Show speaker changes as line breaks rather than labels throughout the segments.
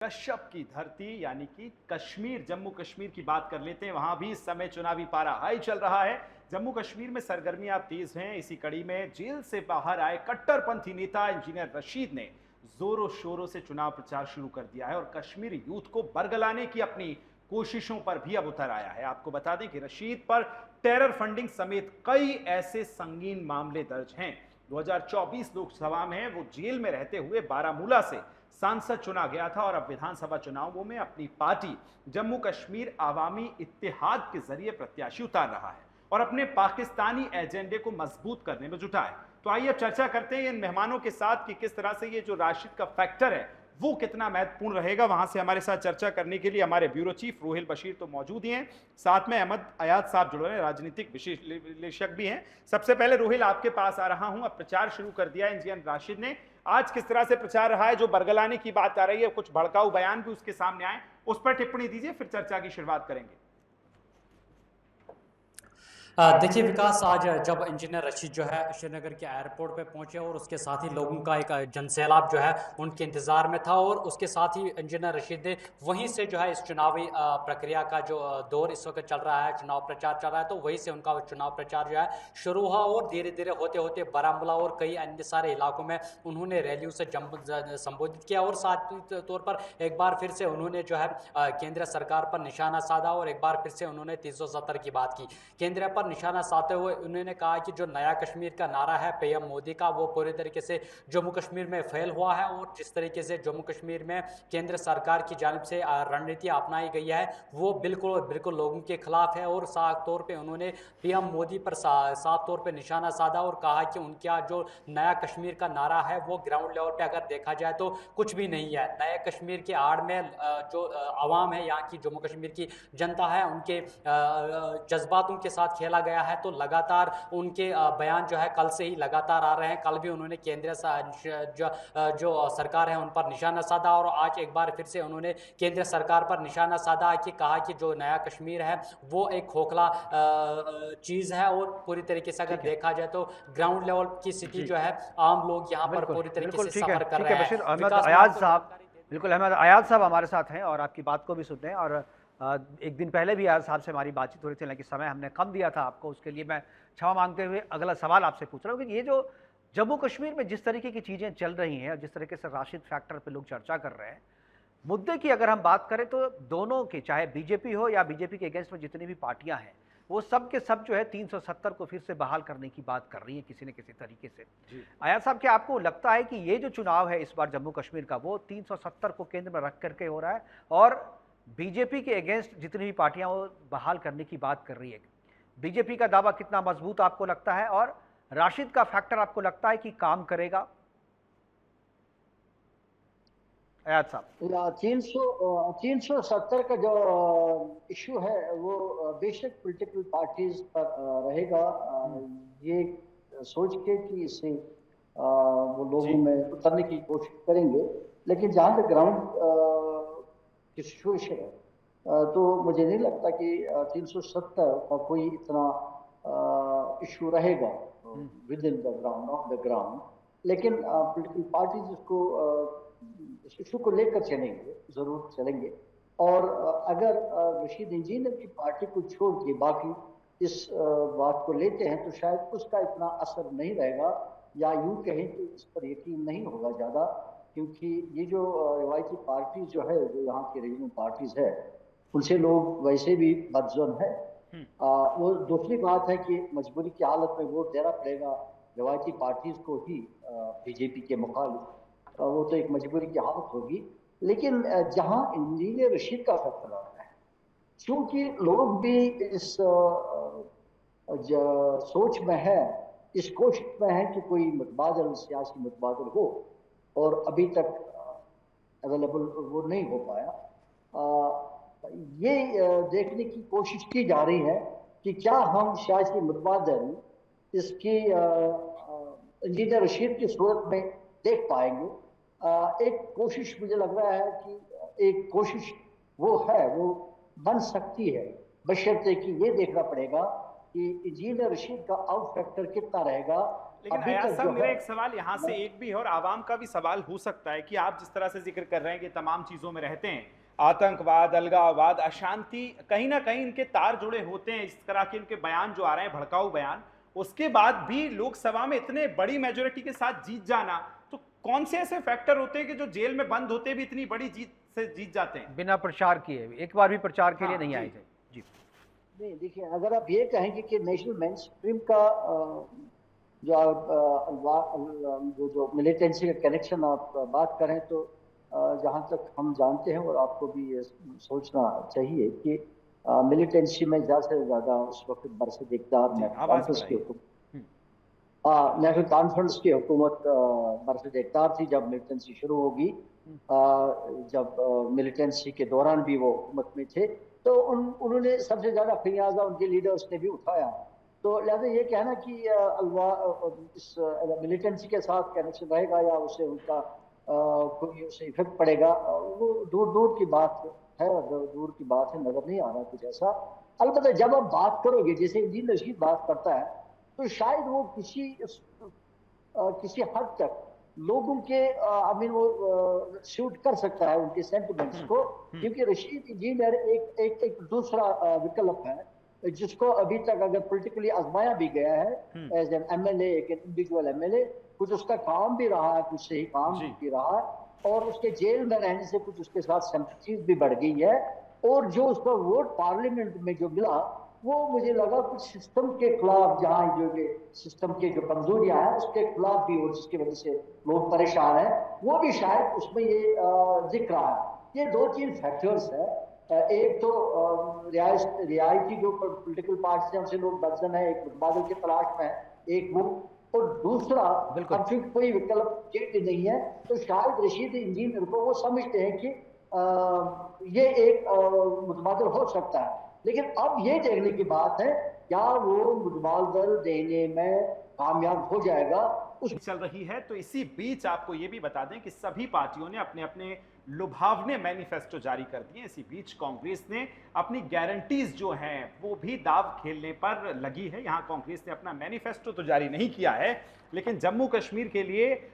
कश्यप की धरती यानी कि कश्मीर, जम्मू कश्मीर की बात कर लेते हैं। वहां भी इस समय चुनावी पारा हाई चल रहा है। जम्मू कश्मीर में सरगर्मियां तेज हैं। इसी कड़ी में जेल से बाहर आए कट्टरपंथी नेता इंजीनियर रशीद ने जोरों शोरों से चुनाव प्रचार शुरू कर दिया है और कश्मीर यूथ को बरगलाने की अपनी कोशिशों पर भी अब उतर आया है। आपको बता दें कि रशीद पर टेरर फंडिंग समेत कई ऐसे संगीन मामले दर्ज हैं। 2024 लोकसभा में वो जेल में रहते हुए बारामूला से सांसद चुना गया था और अब विधानसभा चुनावों में अपनी पार्टी जम्मू कश्मीर आवामी इत्तेहाद के जरिए प्रत्याशी उतार रहा है और अपने पाकिस्तानी एजेंडे को मजबूत करने में जुटा है। तो आइए अब चर्चा करते हैं इन मेहमानों के साथ कि किस तरह से ये जो राशिद का फैक्टर है वो कितना महत्वपूर्ण रहेगा। वहां से हमारे साथ चर्चा करने के लिए हमारे ब्यूरो चीफ रोहिल बशीर तो मौजूद ही हैं, साथ में अहमद अयाज साहब जुड़ रहे हैं, राजनीतिक विश्लेषक भी हैं। सबसे पहले रोहिल आपके पास आ रहा हूं। अब प्रचार शुरू कर दिया इंजीनियर राशिद ने, आज किस तरह से प्रचार रहा है? जो बरगलाने की बात आ रही है, कुछ भड़काऊ बयान भी उसके सामने आए, उस पर टिप्पणी दीजिए, फिर चर्चा की शुरुआत करेंगे।
देखिए विकास, आज जब इंजीनियर रशीद जो है श्रीनगर के एयरपोर्ट पे पहुंचे और उसके साथ ही लोगों का एक जनसैलाब जो है उनके इंतज़ार में था और उसके साथ ही इंजीनियर रशीद ने वहीं से जो है इस चुनावी प्रक्रिया का जो दौर इस वक्त चल रहा है, चुनाव प्रचार चल रहा है, तो वहीं से उनका चुनाव प्रचार जो है शुरू हुआ और धीरे धीरे होते होते बारामूला और कई अन्य सारे इलाकों में उन्होंने रैलियों से संबोधित किया और साथ तौर पर एक बार फिर से उन्होंने जो है केंद्र सरकार पर निशाना साधा और एक बार फिर से उन्होंने 370 की बात की। केंद्र पर निशाना साधते हुए उन्होंने कहा कि जो नया कश्मीर का नारा है पीएम मोदी का, वो पूरी तरीके से जम्मू कश्मीर में फेल हुआ है और जिस तरीके से जम्मू कश्मीर में केंद्र सरकार की जानिब से रणनीति अपनाई गई है वो बिल्कुल बिल्कुल लोगों के खिलाफ है। और साफ तौर पे उन्होंने पीएम मोदी पर साफ तौर पे निशाना साधा और कहा कि उनका जो नया कश्मीर का नारा है वो ग्राउंड लेवल पे अगर देखा जाए तो कुछ भी नहीं है। नए कश्मीर के आड़ में जो आवाम है, यहाँ की जम्मू कश्मीर की जनता है, उनके जज्बातों के साथ खेला गया है। तो लगातार उनके बयान जो है कल से ही लगातार आ रहे हैं। कल भी उन्होंने केंद्र जो सरकार है उन पर निशाना साधा और आज एक बार फिर से उन्होंने केंद्र सरकार पर निशाना साधा कि कहा कि जो नया कश्मीर है वो एक खोखला चीज़ है और पूरी तरीके से अगर देखा जाए तो ग्राउंड लेवल की स्थिति जो है आम लोग यहाँ पर पूरी तरीके से सफर कर रहे
बशीर
हैं।
अहमद
विकास,
अयाज साहब, बिल्कुल अहमद अयाज साहब हमारे साथ हैं और आपकी बात को भी सुनते हैं। और एक दिन पहले भी अयाज साहब से हमारी बातचीत हो रही थी, लेकिन समय हमने कम दिया था आपको, उसके लिए मैं क्षमा मांगते हुए अगला सवाल आपसे पूछ रहा हूँ कि ये जो जम्मू कश्मीर में जिस तरीके की चीज़ें चल रही हैं और जिस तरीके से राशिद फैक्टर पे लोग चर्चा कर रहे हैं, मुद्दे की अगर हम बात करें तो दोनों के, चाहे बीजेपी हो या बीजेपी के अगेंस्ट में जितनी भी पार्टियां हैं, वो सब के सब जो है 370 को फिर से बहाल करने की बात कर रही है किसी न किसी तरीके से। आयाज साहब, क्या आपको लगता है कि ये जो चुनाव है इस बार जम्मू कश्मीर का वो 370 को केंद्र में रख करके हो रहा है और बीजेपी के अगेंस्ट जितनी भी पार्टियां वो बहाल करने की बात कर रही है? बीजेपी का दावा कितना मजबूत आपको लगता है और राशिद का फैक्टर आपको लगता है कि काम करेगा? अयाज साहब,
370 का जो इशू है वो बेशक पॉलिटिकल पार्टीज पर रहेगा, ये सोच के कि इससे वो लोगों में उतरने की कोशिश करेंगे। लेकिन जहाँ तक ग्राउंड की सिचुएशन है तो मुझे नहीं लगता कि 370 का कोई इतना इशू रहेगा with in the ground, of the ground. लेकिन पॉलिटिकल पार्टीज इसको इस इशू को लेकर चलेंगे, जरूर चलेंगे। और अगर रशीद इंजीनियर की पार्टी को छोड़ के बाकी इस बात को लेते हैं तो शायद उसका इतना असर नहीं रहेगा, या यूं कहें कि इस पर यकीन नहीं होगा ज़्यादा, क्योंकि ये जो रिवायती पार्टीज जो है, जो यहाँ की रीजनल पार्टीज है, उनसे लोग वैसे भी बदजुन है। वो दूसरी बात है कि मजबूरी की हालत में वोट देना पड़ेगा रिवायती पार्टीज को ही बीजेपी के मुखालिफ, वो तो एक मजबूरी की हालत होगी। लेकिन जहां इंजीनियर रशीद का फैसला आता है, क्योंकि लोग भी इस सोच में है, इस कोशिश में है कि कोई मुतबादल, सियासी मुतबादल हो, और अभी तक अवेलेबल वो नहीं हो पाया। ये देखने की कोशिश की जा रही है कि क्या हम सियासी मुतबादल इसकी इंजीनियर रशीद की सूरत में देख पाएंगे। एक कोशिश मुझे लग रहा है कि एक कोशिश वो है, वो बन सकती है, बशर्ते कि ये देखना पड़ेगा कि इंजीनियर रशीद का आउट फैक्टर कितना रहेगा
लेकिन
अभी
अयाज
तक
साहब,
जो
मेरा
है
एक सवाल यहाँ से एक भी है और आवाम का भी सवाल हो सकता है कि आप जिस तरह से जिक्र कर रहे हैं कि तमाम चीजों में रहते हैं, आतंकवाद, अलगाववाद, अशांति, कहीं ना कहीं इनके तार जुड़े होते हैं, इस तरह के इनके बयान जो आ रहे हैं, भड़काऊ बयान, उसके बाद भी लोकसभा में इतने बड़ी मेजोरिटी के साथ जीत जाना, तो कौन से ऐसे फैक्टर होते हैं कि जो जेल में बंद होते भी इतनी बड़ी जीत से जीत जाते हैं?
बिना प्रचार किए, एक बार भी प्रचार के लिए नहीं आए थे जी।
नहीं, देखिए, अगर आप ये कहेंगे कि नेशनल मेन स्ट्रीम का जो जो मिलिटेंसी का कनेक्शन आप बात करें, तो जहाँ तक हम जानते हैं और आपको भी ये सोचना चाहिए कि मिलिटेंसी में ज़्यादा से ज़्यादा उस वक्त बरसत इक़्तिदार नेशनल कॉन्फ्रेंस की हुकूमत बरसत इक़्तिदार थी जब मिलिटेंसी शुरू होगी। जब मिलिटेंसी के दौरान भी वो हुकूमत में थे, तो उन्होंने सबसे ज़्यादा खमियाजा उनके लीडर्स ने भी उठाया। तो लिहाजा ये कहना कि इस मिलिटेंसी के साथ कनेक्शन रहेगा या उससे उनका कोई उसे इफेक्ट पड़ेगा, वो दूर दूर की बात है, दूर की बात है, नज़र नहीं आ रहा कुछ ऐसा। अलबत्ता जब आप बात करोगे, जैसे इंजीनियर रशीद बात करता है, तो शायद वो किसी हद तक लोगों के वो शूट कर सकता है उनके सेंटिमेंट्स को, क्योंकि रशीद इंजीनियर एक दूसरा विकल्प है जिसको अभी तक अगर पॉलिटिकली आजमाया भी गया है एज एन एमएलए, एक इंडिविजुअल एमएलए, कुछ उसका काम भी रहा है, कुछ सही काम भी रहा है, और उसके जेल में रहने से कुछ उसके साथ सिंपैथीज भी बढ़ गई है, और जो उसका वोट पार्लियामेंट में जो मिला वो मुझे लगा कुछ सिस्टम के खिलाफ, जहाँ जो ये सिस्टम के जो कमजोरियां हैं उसके खिलाफ भी, और जिसकी वजह से लोग परेशान हैं, वो भी शायद उसमें ये दिख रहा है। ये 2-3 फैक्टर्स है। एक तो रियायती जो पॉलिटिकल पार्टी हैं उनसे लोग बदजन है, एक मुतबादल की तलाश में है, एक वो, और दूसरा कंफ्लिक्ट कोई विकल्प नहीं है। तो शायद रशीद इंजीनियर को वो समझते हैं कि ये एक मुतबादल हो सकता है, लेकिन अब ये देखने की बात है क्या वो मुतबादल देने में कामयाब हो जाएगा उस
चल रही है। तो इसी बीच आपको ये भी बता दें कि सभी पार्टियों ने अपने अपने लुभावने मैनिफेस्टो जारी कर दिए। इसी बीच कांग्रेस ने अपनी गारंटीज जो हैं वो भी दाव खेलने पर लगी है। यहाँ कांग्रेस ने अपना मैनिफेस्टो तो जारी नहीं किया है, लेकिन जम्मू कश्मीर के लिए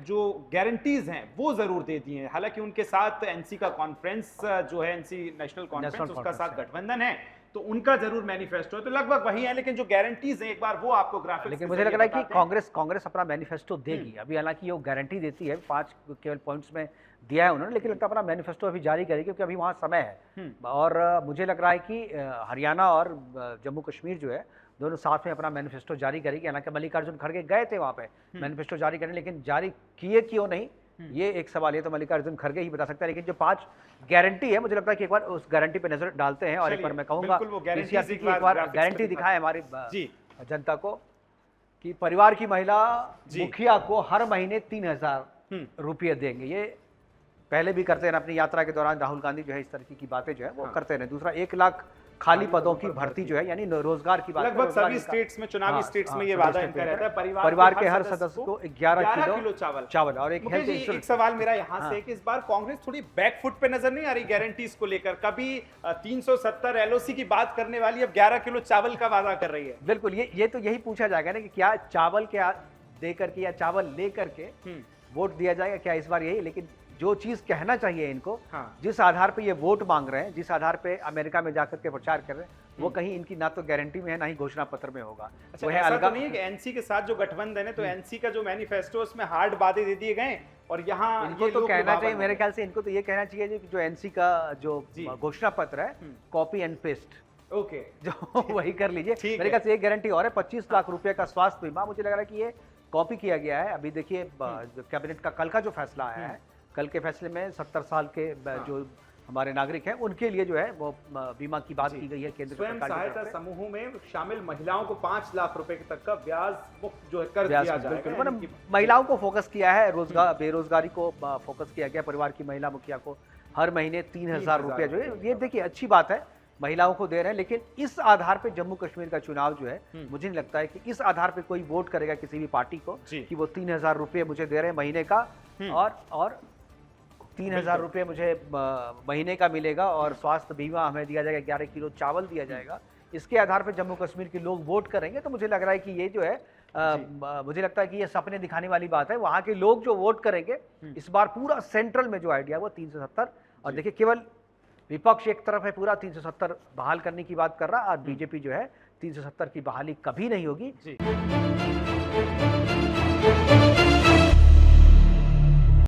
जो गारंटीज हैं वो जरूर दे दी हैं। हालांकि उनके साथ एनसी का कॉन्फ्रेंस जो है, एनसी नेशनल कॉन्फ्रेंस, उसका साथ गठबंधन है, तो उनका जरूर मैनिफेस्टो है, तो लगभग वही है, लेकिन जो गारंटीज हैं एक बार वो आपको ग्राफिक्स,
लेकिन मुझे लग रहा है कि कांग्रेस अपना मैनिफेस्टो देगी अभी। हालांकि वो गारंटी देती है, 5 केवल पॉइंट्स में दिया है उन्होंने, लेकिन लगता है अपना मैनिफेस्टो अभी जारी करेगी क्योंकि अभी वहाँ समय है। और मुझे लग रहा है कि हरियाणा और जम्मू कश्मीर जो है दोनों साथ में अपना मैनिफेस्टो जारी करेगी। हालांकि मल्लिकार्जुन खड़गे गए थे वहाँ पे मैनिफेस्टो जारी करने, लेकिन जारी किए क्यों नहीं, ये एक सवाल है, तो मल्लिकार्जुन खड़गे ही बता सकता है। लेकिन जो 5 गारंटी है, मुझे लगता है कि एक बार उस गारंटी पे नजर डालते हैं, और एक बार मैं कहूँगा पीसीआरसी की एक बार गारंटी दिखाए हमारी जनता को कि परिवार की महिला मुखिया को हर महीने 3,000 रुपये देंगे। ये पहले भी करते हैं अपनी यात्रा के दौरान, राहुल गांधी जो है इस तरीके की बातें जो है वो करते रहे। दूसरा, 1 लाख खाली पदों की भर्ती जो है, यानी रोजगार की बात,
लगभग सभी स्टेट्स में, चुनावी स्टेट्स में ये वादा इनका रहता है,
परिवार के हर सदस्य को 11 किलो चावल और एक हेल्थ
इंश्योरेंस। एक सवाल मेरा यहाँ से कि इस बार कांग्रेस थोड़ी बैकफुट पे नजर नहीं आ रही गारंटीज को लेकर? कभी 370 एलओसी की बात करने वाली अब 11 किलो चावल का वादा कर रही है।
बिल्कुल, ये तो यही पूछा जाएगा ना कि क्या चावल के दे करके या चावल ले करके वोट दिया जाएगा, क्या इस बार यही? लेकिन जो चीज कहना चाहिए इनको, जिस आधार पे ये वोट मांग रहे हैं, जिस आधार पे अमेरिका में जाकर के प्रचार कर रहे हैं, वो कहीं इनकी ना तो गारंटी में है ना ही घोषणा पत्र में होगा।
अच्छा, वो है अलग, तो नहीं है कि एनसी के साथ जो गठबंधन है, तो एनसी का जो मैनिफेस्टो उसमें हार्ड वादे दे दिए गए, और यहाँ
इनको तो कहना चाहिए, मेरे ख्याल से इनको तो ये कहना चाहिए कि जो एनसी का जो घोषणा पत्र है, कॉपी एंड पेस्ट,
ओके,
जो वही कर लीजिए। मेरे ख्याल से एक गारंटी और है, 25 लाख रुपए का स्वास्थ्य बीमा। मुझे लग रहा है कि ये कॉपी किया गया है। अभी देखिए कैबिनेट का कल का जो फैसला आया है, कल के फैसले में 70 साल के जो हमारे नागरिक हैं उनके लिए जो है वो बीमा की बात की गई है। केंद्र
स्वयं सहायता समूहों में शामिल महिलाओं को 5 लाख रुपए तक का ब्याज मुक्त जो है कर दिया जाएगा।
महिलाओं को फोकस किया है, रोजगार बेरोजगारी को फोकस किया गया। परिवार की महिला मुखिया को हर महीने 3,000 रुपया जो है, ये देखिए अच्छी बात है, महिलाओं को दे रहे हैं। लेकिन इस आधार पे जम्मू कश्मीर का चुनाव जो है, मुझे नहीं लगता है कि इस आधार पे कोई वोट करेगा किसी भी पार्टी को कि वो 3,000 रुपये मुझे दे रहे हैं महीने का, और 3,000 रुपये मुझे महीने का मिलेगा, और स्वास्थ्य बीमा हमें दिया जाएगा, 11 किलो चावल दिया जाएगा। इसके आधार पर जम्मू कश्मीर के लोग वोट करेंगे। तो मुझे लग रहा है कि ये जो है मुझे लगता है कि ये सपने दिखाने वाली बात है। वहाँ के लोग जो वोट करेंगे इस बार पूरा सेंट्रल में जो आइडिया वो 370, और देखिए केवल विपक्ष एक तरफ है पूरा 370 बहाल करने की बात कर रहा, और बीजेपी जो है 370 की बहाली कभी नहीं होगी।
जी